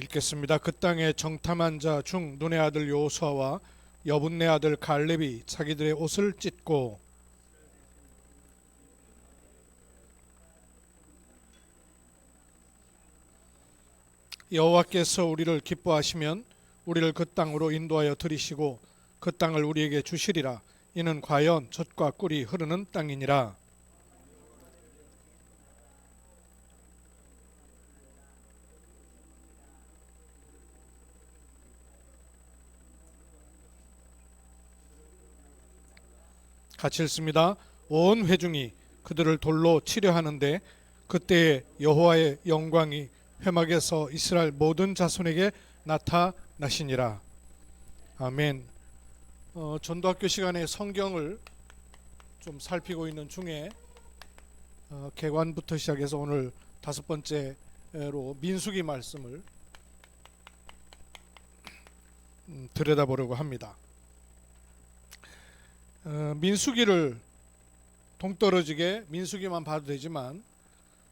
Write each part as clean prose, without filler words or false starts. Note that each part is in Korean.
읽겠습니다. 그 땅에 정탐한 자 중 눈의 아들 여호수아와 여분네 아들 갈렙이 자기들의 옷을 찢고 여호와께서 우리를 기뻐하시면 우리를 그 땅으로 인도하여 들이시고 그 땅을 우리에게 주시리라. 이는 과연 젖과 꿀이 흐르는 땅이니라. 같이 읽습니다. 온 회중이 그들을 돌로 치려 하는데 그때에 여호와의 영광이 회막에서 이스라엘 모든 자손에게 나타나시니라. 아멘. 전도학교 시간에 성경을 좀 살피고 있는 중에 개관부터 시작해서 오늘 5번째로 민수기 말씀을 들여다보려고 합니다. 민수기를 동떨어지게 민수기만 봐도 되지만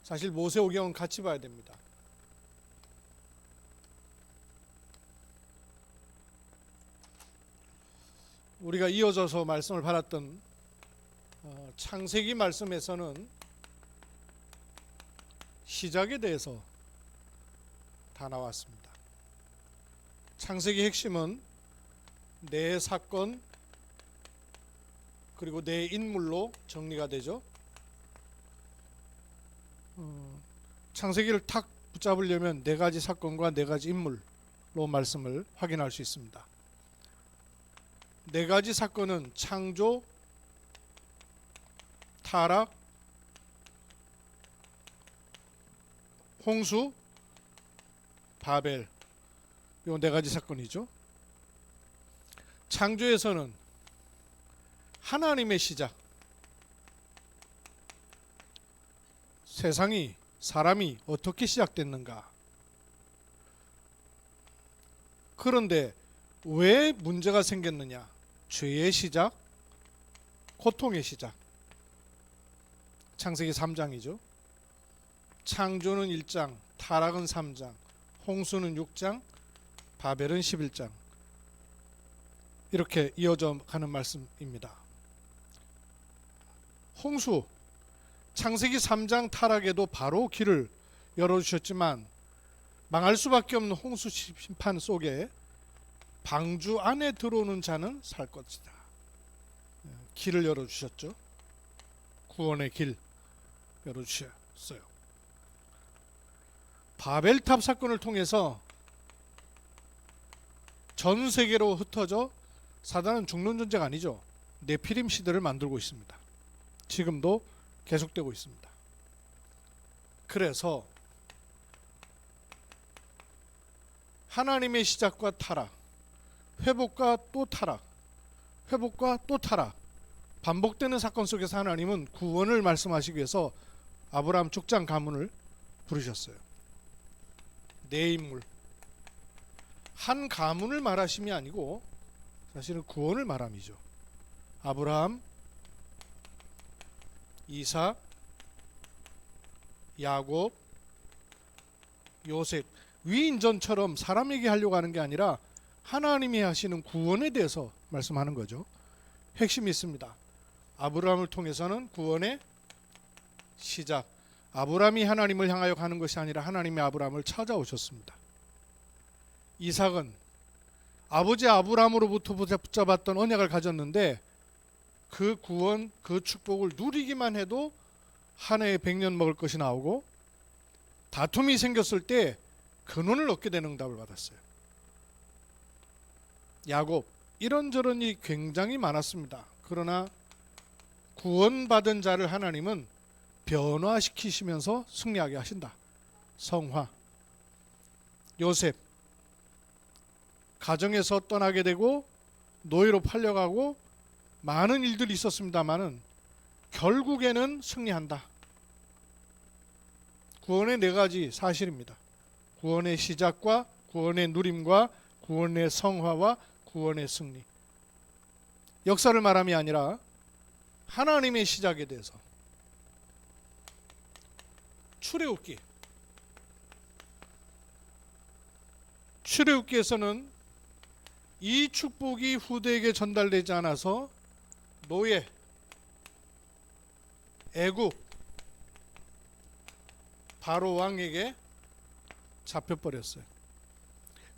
사실 모세오경은 같이 봐야 됩니다. 우리가 이어져서 말씀을 받았던 창세기 말씀에서는 시작에 대해서 다 나왔습니다. 창세기 핵심은 네 사건 그리고 네 인물로 정리가 되죠. 창세기를 탁 붙잡으려면 네 가지 사건과 네 가지 인물로 말씀을 확인할 수 있습니다. 네 가지 사건은 창조, 타락, 홍수, 바벨. 이 네 가지 사건이죠. 창조에서는 하나님의 시작, 세상이 사람이 어떻게 시작됐는가. 그런데 왜 문제가 생겼느냐? 죄의 시작, 고통의 시작. 창세기 3장이죠. 창조는 1장, 타락은 3장, 홍수는 6장, 바벨은 11장. 이렇게 이어져 가는 말씀입니다. 홍수, 창세기 3장 타락에도 바로 길을 열어주셨지만 망할 수밖에 없는 홍수 심판 속에 방주 안에 들어오는 자는 살 것이다. 길을 열어주셨죠. 구원의 길 열어주셨어요. 바벨탑 사건을 통해서 전 세계로 흩어져 사단은 죽는 존재가 아니죠. 네피림 시대를 만들고 있습니다. 지금도 계속되고 있습니다. 그래서 하나님의 시작과 타락, 회복과 또 타락, 회복과 또 타락, 반복되는 사건 속에서 하나님은 구원을 말씀하시기 위해서 아브라함 족장 가문을 부르셨어요. 네 인물, 한 가문을 말하심이 아니고 사실은 구원을 말함이죠. 아브라함, 이삭, 야곱, 요셉. 위인전처럼 사람에게 하려고 하는 게 아니라 하나님이 하시는 구원에 대해서 말씀하는 거죠. 핵심이 있습니다. 아브라함을 통해서는 구원의 시작. 아브라함이 하나님을 향하여 가는 것이 아니라 하나님이 아브라함을 찾아오셨습니다. 이삭은 아버지 아브라함으로부터 붙잡았던 언약을 가졌는데 그 구원, 그 축복을 누리기만 해도 한 해에 100년 먹을 것이 나오고 다툼이 생겼을 때 근원을 얻게 되는 응답을 받았어요. 야곱, 이런저런 일이 굉장히 많았습니다. 그러나 구원받은 자를 하나님은 변화시키시면서 승리하게 하신다. 성화. 요셉, 가정에서 떠나게 되고 노예로 팔려가고 많은 일들이 있었습니다마는 결국에는 승리한다. 구원의 네 가지 사실입니다. 구원의 시작과 구원의 누림과 구원의 성화와 구원의 승리. 역사를 말함이 아니라 하나님의 시작에 대해서. 출애굽기 출애굽기에서는 이 축복이 후대에게 전달되지 않아서 노예, 애굽, 바로 왕에게 잡혀버렸어요.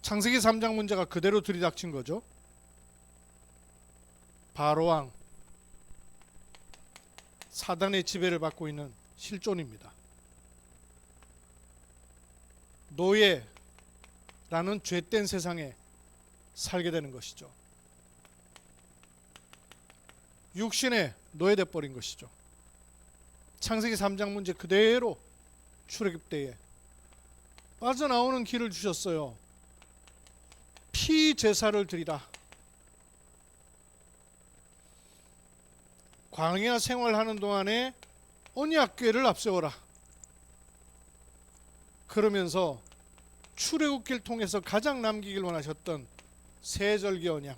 창세기 3장 문제가 그대로 들이닥친 거죠. 바로 왕, 사단의 지배를 받고 있는 실존입니다. 노예라는 죄된 세상에 살게 되는 것이죠. 육신에 노예돼 버린 것이죠. 창세기 3장 문제 그대로 출애굽 때에 빠져나오는 길을 주셨어요. 피 제사를 드리라. 광야 생활하는 동안에 언약궤를 앞세워라. 그러면서 출애굽기를 통해서 가장 남기길 원하셨던 세절기 언약,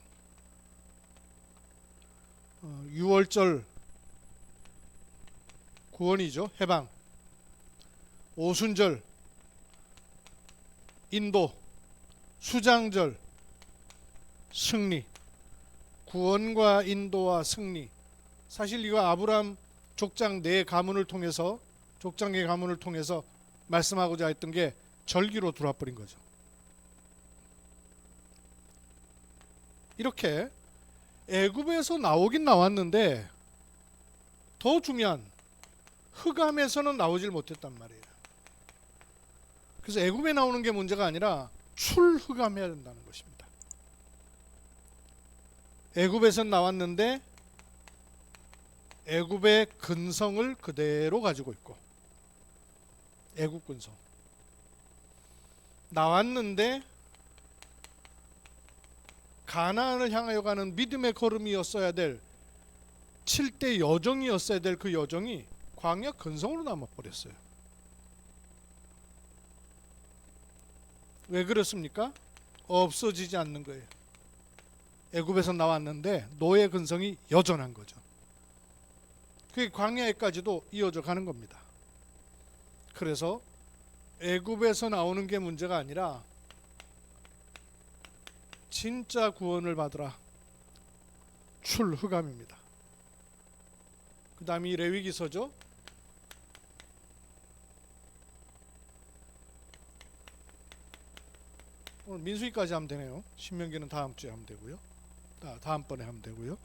유월절 구원이죠. 해방, 오순절 인도, 수장절 승리, 구원과 인도와 승리. 사실 이거 아브라함 족장 네 가문을 통해서, 족장의 가문을 통해서 말씀하고자 했던 게 절기로 들어와 버린 거죠. 이렇게 애굽에서 나오긴 나왔는데 더 중요한 흑암에서는 나오질 못했단 말이에요. 그래서 애굽에 나오는 게 문제가 아니라 출흑암해야 된다는 것입니다. 애굽에선 나왔는데 애굽의 근성을 그대로 가지고 있고, 애굽 근성 나왔는데 가나안을 향하여 가는 믿음의 걸음이었어야 될 7대 여정이었어야 될 그 여정이 광야 근성으로 남아버렸어요. 왜 그렇습니까? 없어지지 않는 거예요. 애굽에서 나왔는데 노예 근성이 여전한 거죠. 그게 광야에까지도 이어져 가는 겁니다. 그래서 애굽에서 나오는 게 문제가 아니라 진짜 구원을 받으라, 출흑암입니다. 그 다음이 레위기서죠. 오늘 민수기까지 하면 되네요. 신명기는 다음 주에 하면 되고요. 다음번에 하면 되고요.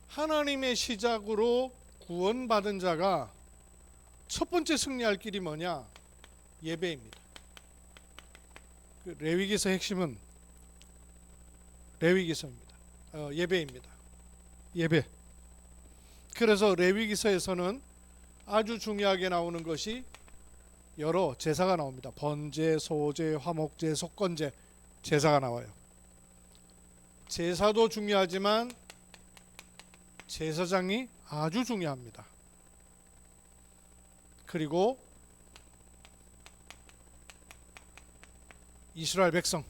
하나님의 시작으로 구원받은 자가 첫 번째 승리할 길이 뭐냐? 예배입니다. 그 레위기서 핵심은 레위기서입니다. 예배입니다. 예배. 그래서 레위기서에서는 아주 중요하게 나오는 것이 여러 제사가 나옵니다. 번제, 소제, 화목제, 속건제 제사가 나와요. 제사도 중요하지만 제사장이 아주 중요합니다. 그리고 이스라엘 백성,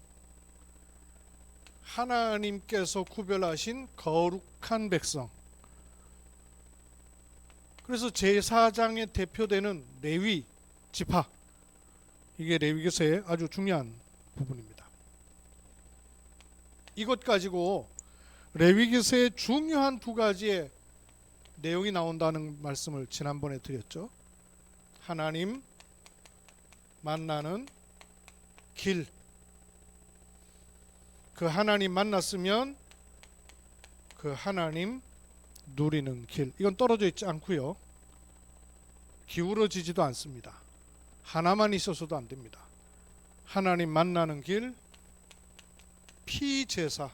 하나님께서 구별하신 거룩한 백성. 그래서 제사장의 대표되는 레위 지파, 이게 레위기서의 아주 중요한 부분입니다. 이것 가지고 레위기서의 중요한 두 가지의 내용이 나온다는 말씀을 지난번에 드렸죠. 하나님 만나는 길, 그 하나님 만났으면 그 하나님 누리는 길, 이건 떨어져 있지 않고요, 기울어지지도 않습니다. 하나만 있어서도 안 됩니다. 하나님 만나는 길, 피제사,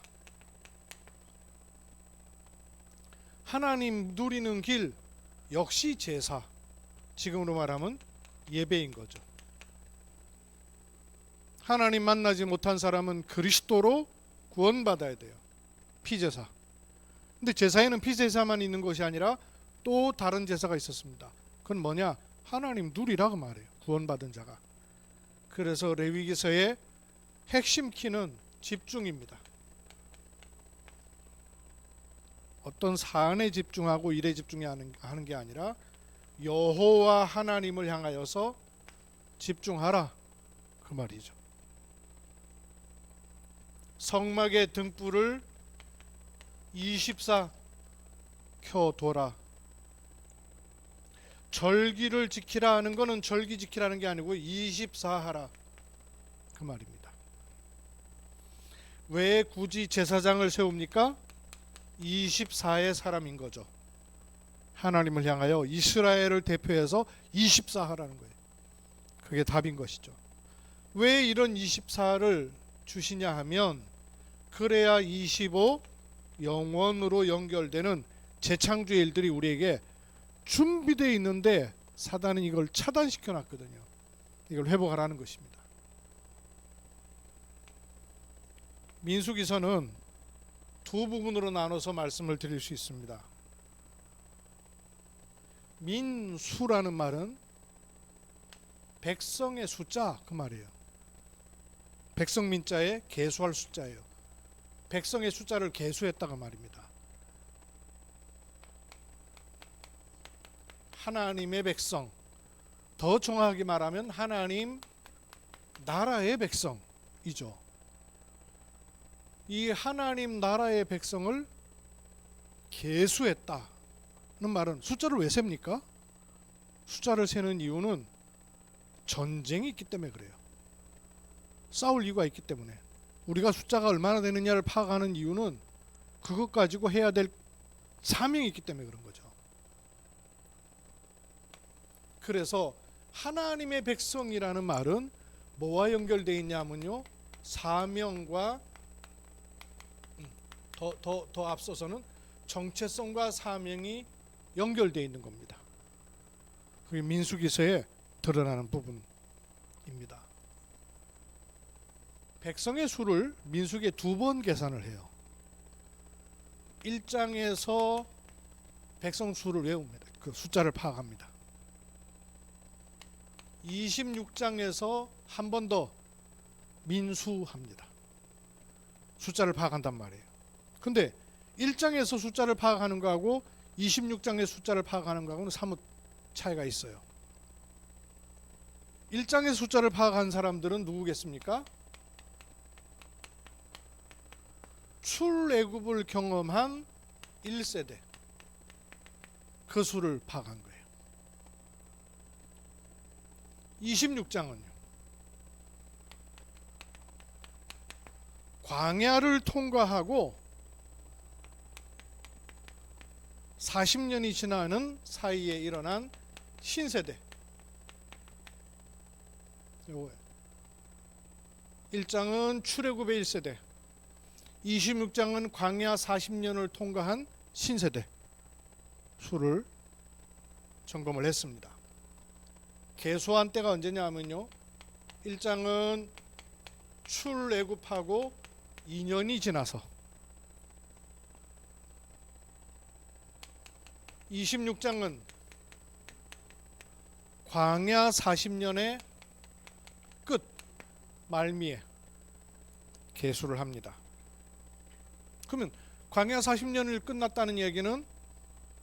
하나님 누리는 길, 역시 제사, 지금으로 말하면 예배인 거죠. 하나님 만나지 못한 사람은 그리스도로 구원받아야 돼요. 피제사. 근데 제사에는 피제사만 있는 것이 아니라 또 다른 제사가 있었습니다. 그건 뭐냐? 하나님 누리라고 말해요. 구원받은 자가. 그래서 레위기서의 핵심 키는 집중입니다. 어떤 사안에 집중하고 일에 집중하는 게 아니라 여호와 하나님을 향하여서 집중하라. 그 말이죠. 성막의 등불을 24 켜둬라. 절기를 지키라 하는 것은 절기 지키라는 게 아니고 24 하라 그 말입니다. 왜 굳이 제사장을 세웁니까? 24의 사람인 거죠. 하나님을 향하여 이스라엘을 대표해서 24 하라는 거예요. 그게 답인 것이죠. 왜 이런 24를 주시냐 하면 그래야 25 영원으로 연결되는 재창조의 일들이 우리에게 준비되어 있는데 사단은 이걸 차단시켜 놨거든요. 이걸 회복하라는 것입니다. 민수기서는 두 부분으로 나눠서 말씀을 드릴 수 있습니다. 민수라는 말은 백성의 숫자 그 말이에요. 백성 민자에 계수할 숫자예요. 백성의 숫자를 계수했다가 말입니다. 하나님의 백성, 더 정확하게 말하면 하나님 나라의 백성이죠. 이 하나님 나라의 백성을 계수했다는 말은 숫자를 왜 셉니까? 숫자를 세는 이유는 전쟁이 있기 때문에 그래요. 싸울 이유가 있기 때문에. 우리가 숫자가 얼마나 되느냐를 파악하는 이유는 그것 가지고 해야 될 사명이 있기 때문에 그런 거죠. 그래서 하나님의 백성이라는 말은 뭐와 연결되어 있냐면요, 사명과 더 앞서서는 정체성과 사명이 연결되어 있는 겁니다. 그게 민수기서에 드러나는 부분입니다. 백성의 수를 민수기에 2번 계산을 해요. 1장에서 백성 수를 외웁니다. 그 숫자를 파악합니다. 26장에서 한 번 더 민수합니다. 숫자를 파악한단 말이에요. 근데 1장에서 숫자를 파악하는 거하고 26장의 숫자를 파악하는 거하고는 사뭇 차이가 있어요. 1장의 숫자를 파악한 사람들은 누구겠습니까? 출애굽을 경험한 1세대, 그 수를 파악한 거예요. 26장은요, 광야를 통과하고 40년이 지나는 사이에 일어난 신세대. 1장은 출애굽의 1세대, 26장은 광야 40년을 통과한 신세대 수를 점검을 했습니다. 계수한 때가 언제냐면요, 1장은 출애굽하고 2년이 지나서, 26장은 광야 40년의 끝 말미에 계수를 합니다. 그러면 광야 40년을 끝났다는 얘기는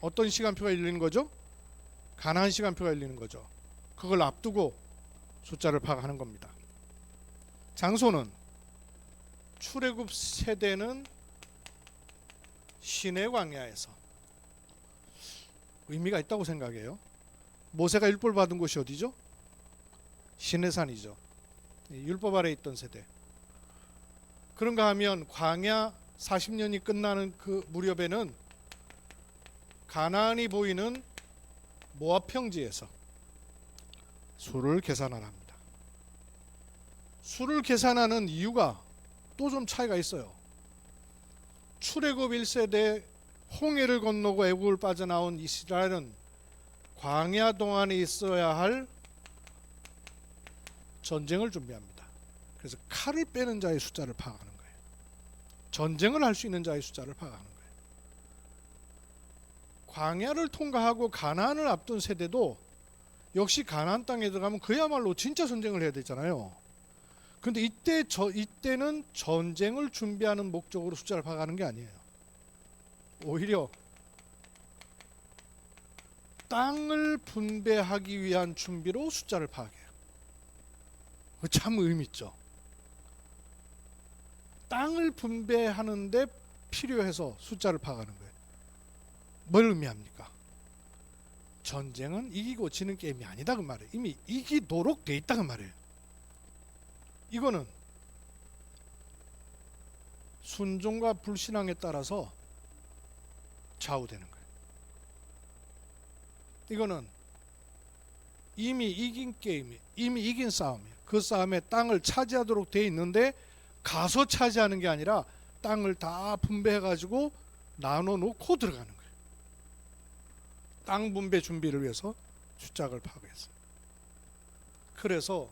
어떤 시간표가 열리는 거죠? 가나안 시간표가 열리는 거죠. 그걸 앞두고 숫자를 파악하는 겁니다. 장소는 출애굽 세대는 시내 광야에서, 의미가 있다고 생각해요. 모세가 율법을 받은 곳이 어디죠? 시내산이죠. 율법 아래 있던 세대. 그런가 하면 광야 40년이 끝나는 그 무렵에는 가나안이 보이는 모압 평지에서 수를 계산을 합니다. 수를 계산하는 이유가 또 좀 차이가 있어요. 출애굽 1세대 홍해를 건너고 애굽을 빠져나온 이스라엘은 광야 동안에 있어야 할 전쟁을 준비합니다. 그래서 칼을 빼는 자의 숫자를 파악하는 거예요. 전쟁을 할 수 있는 자의 숫자를 파악하는 거예요. 광야를 통과하고 가나안을 앞둔 세대도 역시 가나안 땅에 들어가면 그야말로 진짜 전쟁을 해야 되잖아요. 근데 이때는 전쟁을 준비하는 목적으로 숫자를 파악하는 게 아니에요. 오히려 땅을 분배하기 위한 준비로 숫자를 파악해요. 참 의미 있죠. 땅을 분배하는데 필요해서 숫자를 파악하는 거예요. 뭘 의미합니까? 전쟁은 이기고 지는 게임이 아니다 그 말이에요. 이미 이기도록 돼 있다 그 말이에요. 이거는 순종과 불신앙에 따라서 좌우되는 거예요. 이거는 이미 이긴 게임이, 이미 이긴 싸움이에요. 그 싸움에 땅을 차지하도록 돼 있는데 가서 차지하는 게 아니라 땅을 다 분배해가지고 나눠놓고 들어가는 거예요. 땅 분배 준비를 위해서 숫자를 파악했어요. 그래서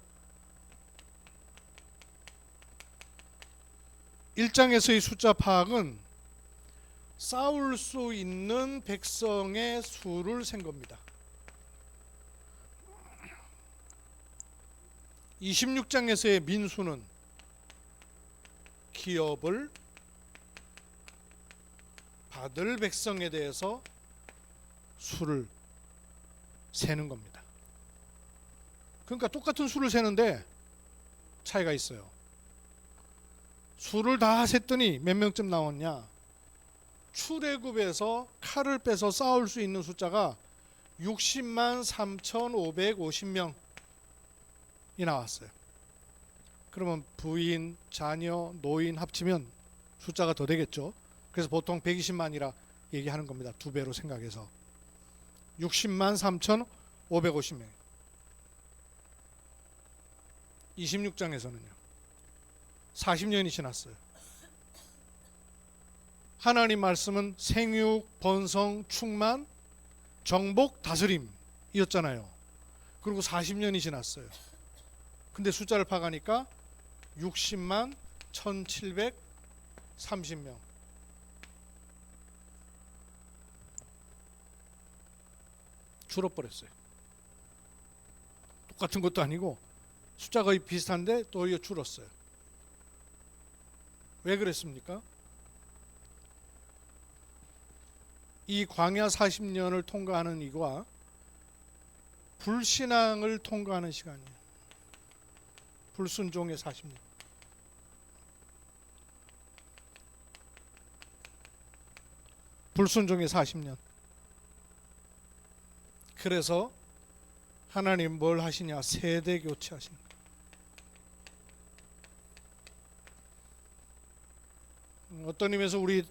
1장에서의 숫자 파악은 싸울 수 있는 백성의 수를 센 겁니다. 26장에서의 민수는 기업을 받을 백성에 대해서 수를 세는 겁니다. 그러니까 똑같은 수를 세는데 차이가 있어요. 수를 다 셌더니 몇 명쯤 나왔냐? 출애굽에서 칼을 빼서 싸울 수 있는 숫자가 60만 3,550명이 나왔어요. 그러면 부인, 자녀, 노인 합치면 숫자가 더 되겠죠. 그래서 보통 120만이라 얘기하는 겁니다. 2배로 생각해서 60만 3,550명. 26장에서는요 40년이 지났어요. 하나님 말씀은 생육, 번성, 충만, 정복, 다스림이었잖아요. 그리고 40년이 지났어요. 근데 숫자를 파가니까 60만 1,730명. 줄어버렸어요. 똑같은 것도 아니고 숫자가 거의 비슷한데 또 줄었어요. 왜 그랬습니까? 이 광야 40년을 통과하는 이과 불신앙을 통과하는 시간이에요. 불순종의 40년. 불순종의 40년. 그래서 하나님 뭘 하시냐? 세대 교체하신 거예요. 어떤 의미에서 우리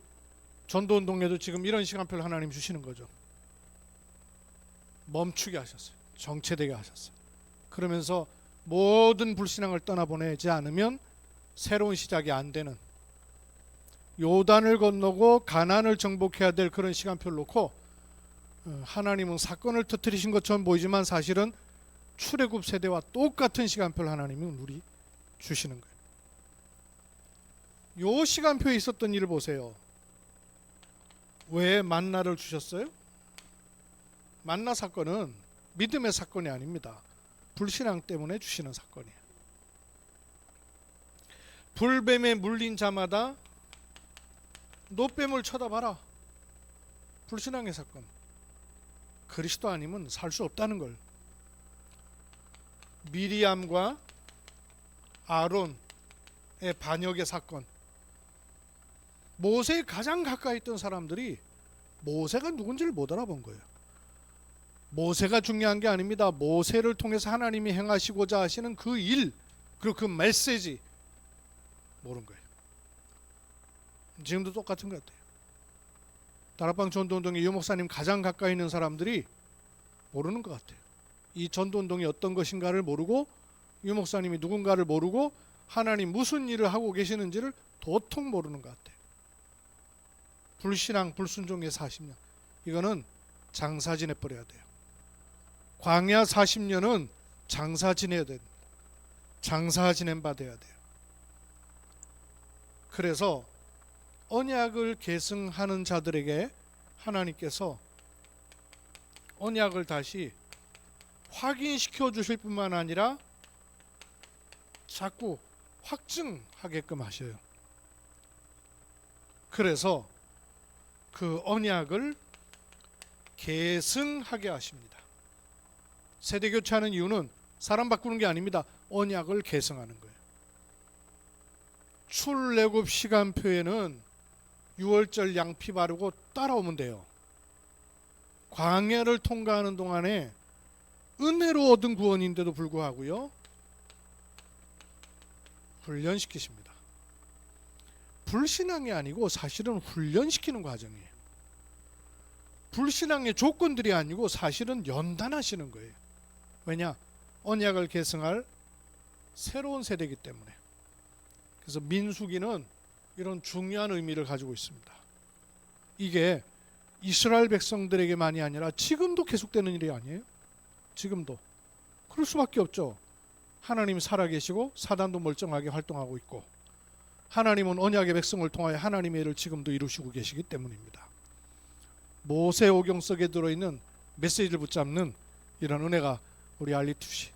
전도운동에도 지금 이런 시간표를 하나님 주시는 거죠. 멈추게 하셨어요. 정체되게 하셨어요. 그러면서 모든 불신앙을 떠나보내지 않으면 새로운 시작이 안 되는, 요단을 건너고 가나안을 정복해야 될 그런 시간표를 놓고 하나님은 사건을 터뜨리신 것처럼 보이지만 사실은 출애굽 세대와 똑같은 시간표를 하나님이 우리 주시는 거예요. 요 시간표에 있었던 일을 보세요. 왜 만나를 주셨어요? 만나 사건은 믿음의 사건이 아닙니다. 불신앙 때문에 주시는 사건이에요. 불뱀에 물린 자마다 노뱀을 쳐다봐라. 불신앙의 사건. 그리스도 아니면 살 수 없다는 걸. 미리암과 아론의 반역의 사건. 모세에 가장 가까이 있던 사람들이 모세가 누군지를 못 알아본 거예요. 모세가 중요한 게 아닙니다. 모세를 통해서 하나님이 행하시고자 하시는 그 일, 그리고 그 메시지 모르는 거예요. 지금도 똑같은 것 같아요. 다락방 전도운동의 유 목사님 가장 가까이 있는 사람들이 모르는 것 같아요. 이 전도운동이 어떤 것인가를 모르고, 유 목사님이 누군가를 모르고, 하나님 무슨 일을 하고 계시는지를 도통 모르는 것 같아요. 불신앙, 불순종의 40년. 이거는 장사 지내버려야 돼요. 광야 40년은 장사 지내야 됩니다. 장사 지낸 바 돼야 돼요. 그래서 언약을 계승하는 자들에게 하나님께서 언약을 다시 확인시켜 주실 뿐만 아니라 자꾸 확증하게끔 하셔요. 그래서 그 언약을 계승하게 하십니다. 세대 교체하는 이유는 사람 바꾸는 게 아닙니다. 언약을 계승하는 거예요. 출애굽 시간표에는 6월절 양피 바르고 따라오면 돼요. 광야를 통과하는 동안에 은혜로 얻은 구원인데도 불구하고요, 훈련시키십니다. 불신앙이 아니고 사실은 훈련시키는 과정이에요. 불신앙의 조건들이 아니고 사실은 연단하시는 거예요. 왜냐? 언약을 계승할 새로운 세대이기 때문에. 그래서 민수기는 이런 중요한 의미를 가지고 있습니다. 이게 이스라엘 백성들에게만이 아니라 지금도 계속되는 일이 아니에요? 지금도. 그럴 수밖에 없죠. 하나님이 살아계시고 사단도 멀쩡하게 활동하고 있고, 하나님은 언약의 백성을 통하여 하나님의 일을 지금도 이루시고 계시기 때문입니다. 모세오경 속에 들어있는 메시지를 붙잡는 이런 은혜가 우리 알리투시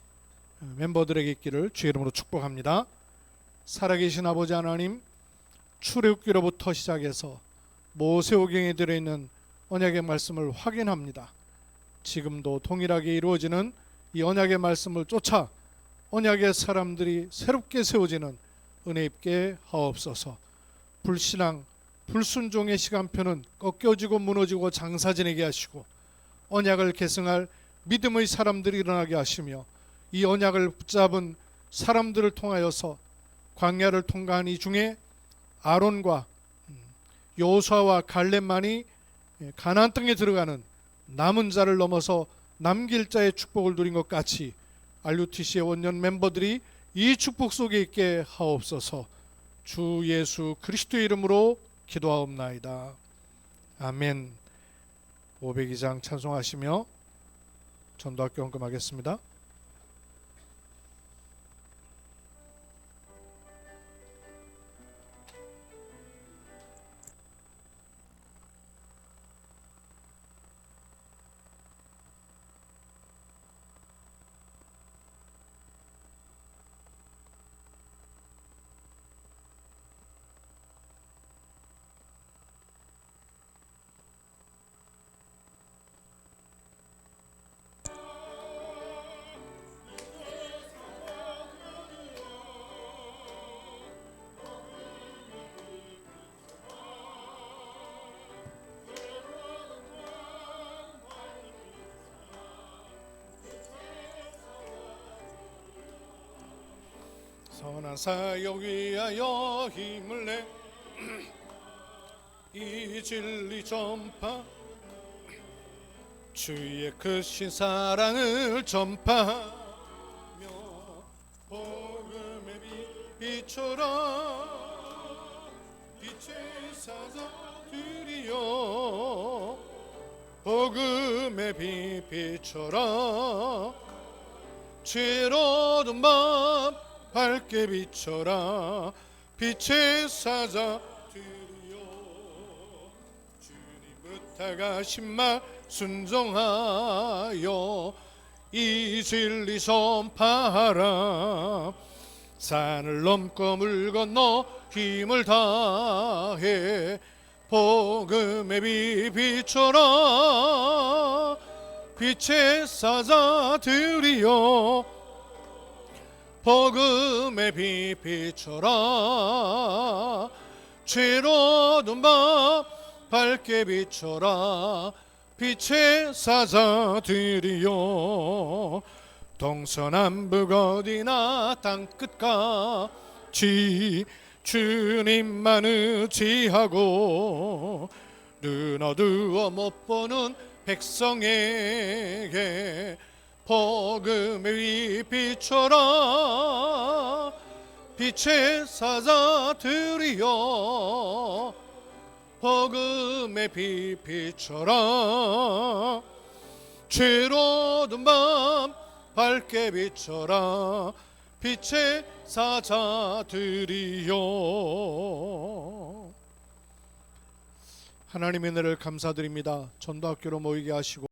멤버들에게 있기를 주의 이름으로 축복합니다. 살아계신 아버지 하나님, 출애굽기로부터 시작해서 모세오경에 들어있는 언약의 말씀을 확인합니다. 지금도 동일하게 이루어지는 이 언약의 말씀을 쫓아 언약의 사람들이 새롭게 세워지는 은혜 있게 하옵소서. 불신앙, 불순종의 시간표는 꺾여지고 무너지고 장사 지내게 하시고, 언약을 계승할 믿음의 사람들이 일어나게 하시며, 이 언약을 붙잡은 사람들을 통하여서 광야를 통과한 이 중에 아론과 여호수아와 갈렙만이 가나안 땅에 들어가는 남은 자를 넘어서 남길 자의 축복을 누린 것 같이 RUTC의 원년 멤버들이 이 축복 속에 있게 하옵소서. 주 예수 그리스도의 이름으로 기도하옵나이다. 아멘. 502장 찬송하시며 전도학교 헌금하겠습니다. 선한 사역 위하여 힘을 내 이 진리 전파, 주의 크신 사랑을 전파하며 복음의 빛처럼 빛의 사자들이여, 복음의 빛처럼 죄로운 밤 밝게 비춰라. 빛의 사자들이여, 주님 부탁하신 말 순종하여 이 진리 전파하라. 산을 넘고 물 건너 힘을 다해 복음의 빛 비춰라. 빛의 사자들이여, 복음의 빛 비춰라. 죄로운 밤 밝게 비춰라. 빛의 사자들이여, 동서남북 어디나 땅끝까지 주님만 의지하고 눈 어두워 못 보는 백성에게 복음의 빛 비춰라. 빛의 사자들이여, 복음의 빛 비춰라. 죄로운 밤 밝게 비춰라. 빛의 사자들이여. 하나님의 은혜를 감사드립니다. 전도학교로 모이게 하시고